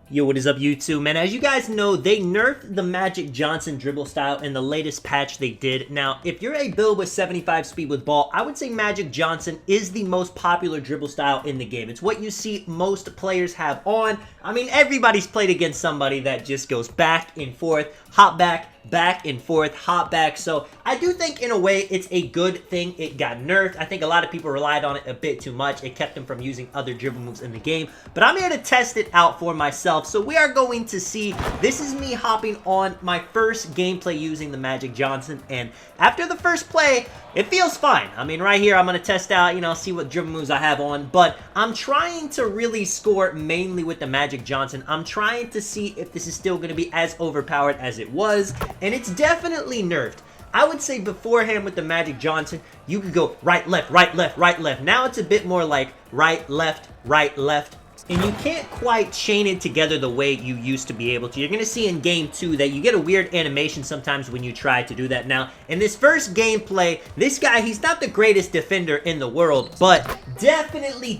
Yo, what is up, YouTube, man? As you guys know, they nerfed the Magic Johnson dribble style in the latest patch they did. Now, if you're a build with 75 speed with ball, I would say Magic Johnson is the most popular dribble style in the game. It's what you see most players have on. I mean, everybody's played against somebody that just goes back and forth, hop back and forth, hop back. So I do think in a way it's a good thing it got nerfed. I think a lot of people relied on it a bit too much. It kept them from using other dribble moves in the game. But I'm here to test it out for myself. So we are going to see. This is me hopping on my first gameplay using the Magic Johnson. And after the first play, it feels fine. I mean, right here, I'm going to test out, see what dribble moves I have on. But I'm trying to really score mainly with the Magic Johnson. I'm trying to see if this is still going to be as overpowered as it was. And it's definitely nerfed. I would say beforehand with the Magic Johnson, you could go right, left, right, left, right, left. Now it's a bit more like right, left, right, left. And you can't quite chain it together the way you used to be able to. You're going to see in Game 2 that you get a weird animation sometimes when you try to do that. Now, in this first gameplay, this guy, he's not the greatest defender in the world, but definitely,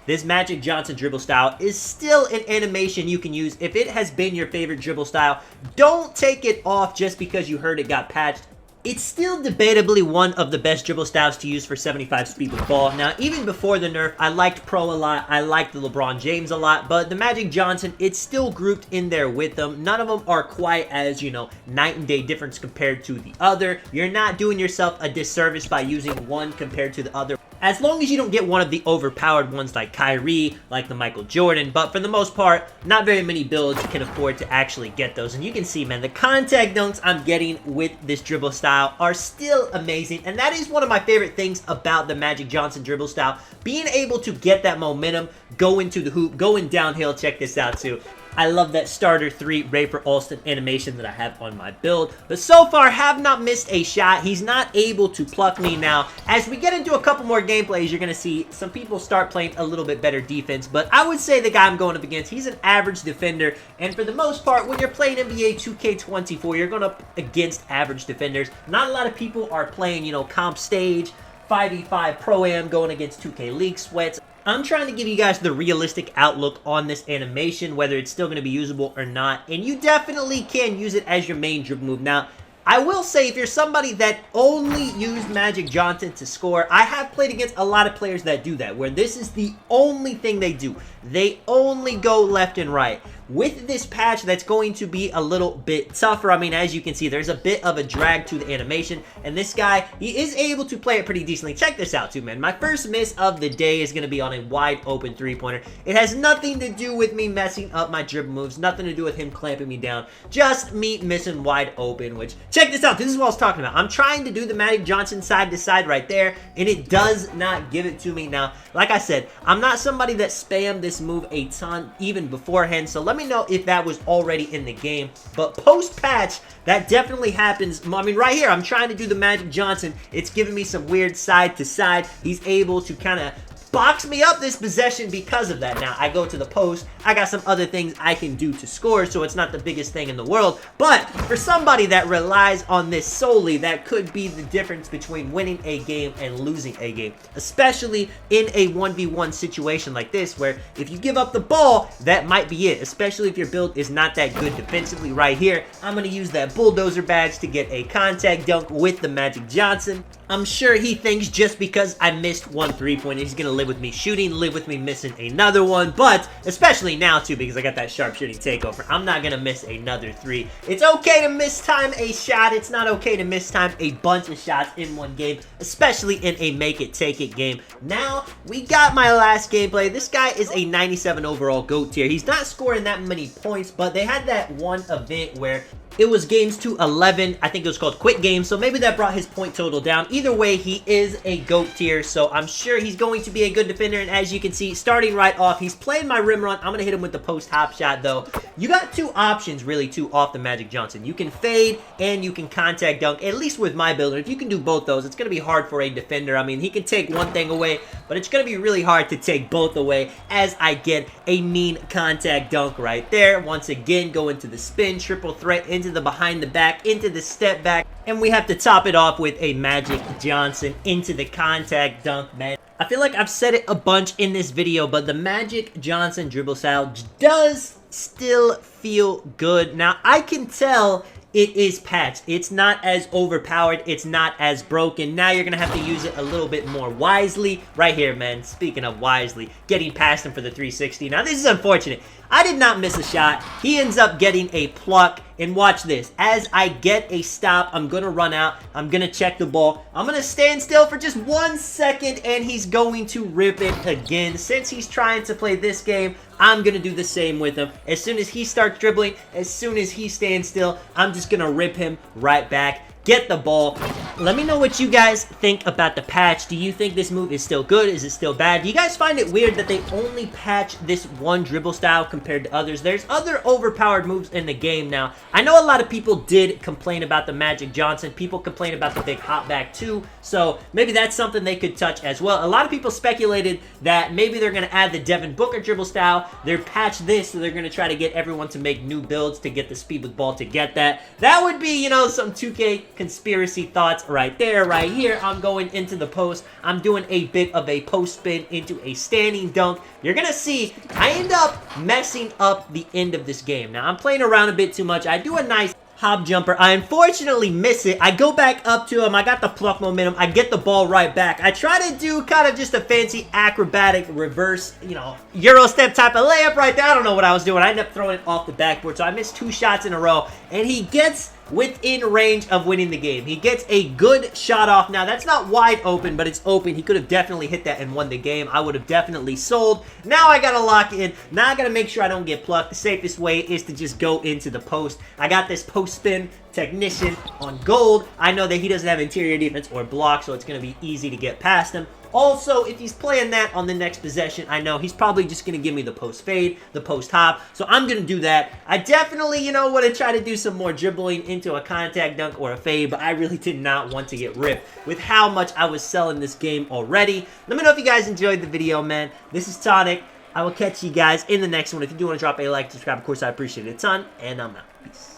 this Magic Johnson dribble style is still an animation you can use. If it has been your favorite dribble style, don't take it off just because you heard it got patched. It's still debatably one of the best dribble styles to use for 75 speed with ball. Now, even before the nerf, I liked Pro a lot. I liked the LeBron James a lot. But the Magic Johnson, it's still grouped in there with them. None of them are quite as, night and day difference compared to the other. You're not doing yourself a disservice by using one compared to the other, as long as you don't get one of the overpowered ones like Kyrie, like the Michael Jordan. But for the most part, not very many builds can afford to actually get those. And you can see, man, the contact dunks I'm getting with this dribble style are still amazing. And that is one of my favorite things about the Magic Johnson dribble style. Being able to get that momentum, go into the hoop, going downhill. Check this out, too. I love that starter 3 Rafer Alston animation that I have on my build. But so far, have not missed a shot. He's not able to pluck me now. As we get into a couple more gameplays, you're going to see some people start playing a little bit better defense. But I would say the guy I'm going up against, he's an average defender. And for the most part, when you're playing NBA 2K24, you're going up against average defenders. Not a lot of people are playing, comp stage, 5v5 Pro-Am, going against 2K League sweats. I'm trying to give you guys the realistic outlook on this animation, whether it's still going to be usable or not, and you definitely can use it as your main dribble move. Now, I will say, if you're somebody that only used Magic Johnson to score, I have played against a lot of players that do that, where this is the only thing they do. They only go left and right. With this patch, that's going to be a little bit tougher. I mean, as you can see, there's a bit of a drag to the animation, and this guy, he is able to play it pretty decently. Check this out, too, man. My first miss of the day is going to be on a wide open three-pointer. It has nothing to do with me messing up my dribble moves, nothing to do with him clamping me down, just me missing wide open, which, check this out, this is what I was talking about. I'm trying to do the Magic Johnson side to side right there, and it does not give it to me. Now, like I said, I'm not somebody that spammed this move a ton even beforehand, so let me know if that was already in the game. But post-patch, that definitely happens. I mean, right here, I'm trying to do the Magic Johnson. It's giving me some weird side to side. He's able to kind of box me up this possession because of that. Now, I go to the post. I got some other things I can do to score, so it's not the biggest thing in the world. But for somebody that relies on this solely, that could be the difference between winning a game and losing a game, especially in a 1v1 situation like this, where if you give up the ball, that might be it, especially if your build is not that good defensively. Right here, I'm going to use that bulldozer badge to get a contact dunk with the Magic Johnson. I'm sure he thinks just because I missed one three-pointer, he's going to live with me shooting, live with me missing another one. But especially now, too, because I got that sharpshooting takeover, I'm not going to miss another three. It's okay to mistime a shot. It's not okay to mistime a bunch of shots in one game, especially in a make-it-take-it game. Now, we got my last gameplay. This guy is a 97 overall GOAT tier. He's not scoring that many points, but they had that one event where it was games to 11. I think it was called Quick Games, so maybe that brought his point total down. Either way, he is a GOAT tier, so I'm sure he's going to be a good defender. And as you can see, starting right off, he's playing my rim run. I'm going to hit him with the post hop shot, though. You got two options, really, too, off the Magic Johnson. You can fade and you can contact dunk, at least with my builder. If you can do both those, it's going to be hard for a defender. I mean, he can take one thing away, but it's going to be really hard to take both away, as I get a mean contact dunk right there. Once again, go into the spin, triple threat, into the behind the back, into the step back, and we have to top it off with a Magic Johnson into the contact dunk, man. I feel like I've said it a bunch in this video, but the Magic Johnson dribble style does still feel good. Now, I can tell it is patched. It's not as overpowered. It's not as broken. Now you're going to have to use it a little bit more wisely. Right here, man. Speaking of wisely, getting past him for the 360. Now, this is unfortunate. I did not miss a shot. He ends up getting a pluck. And watch this. As I get a stop, I'm going to run out. I'm going to check the ball. I'm going to stand still for just 1 second, and he's going to rip it again. Since he's trying to play this game, I'm going to do the same with him. As soon as he starts dribbling, as soon as he stands still, I'm just going to rip him right back. Get the ball. Let me know what you guys think about the patch. Do you think this move is still good? Is it still bad? Do you guys find it weird that they only patch this one dribble style compared to others? There's other overpowered moves in the game now. I know a lot of people did complain about the Magic Johnson. People complain about the big hop back too. So maybe that's something they could touch as well. A lot of people speculated that maybe they're going to add the Devin Booker dribble style. They're patch this, so they're going to try to get everyone to make new builds to get the speed with ball to get that. That would be, you know, some 2K conspiracy thoughts right there, right here. I'm going into the post. I'm doing a bit of a post spin into a standing dunk. You're going to see I end up messing up the end of this game. Now, I'm playing around a bit too much. I do a nice hop jumper. I unfortunately miss it. I go back up to him. I got the pluck momentum. I get the ball right back. I try to do kind of just a fancy acrobatic reverse, you know, Euro step type of layup right there. I don't know what I was doing. I ended up throwing it off the backboard. So I missed 2 shots in a row. And he gets within range of winning the game. He gets a good shot off. Now, that's not wide open, but it's open. He could have definitely hit that and won the game. I would have definitely sold. Now I got to lock in. Now I got to make sure I don't get plucked. The safest way is to just go into the post. I got this post spin technician on gold. I know that he doesn't have interior defense or block, so it's going to be easy to get past him. Also, if he's playing that on the next possession, I know he's probably just going to give me the post fade, the post hop, so I'm going to do that. I definitely, you know, want to try to do some more dribbling into a contact dunk or a fade, but I really did not want to get ripped with how much I was selling this game already. Let me know if you guys enjoyed the video, man. This is Tonic. I will catch you guys in the next one. If you do want to drop a like, subscribe, of course, I appreciate it a ton, and I'm out. Peace.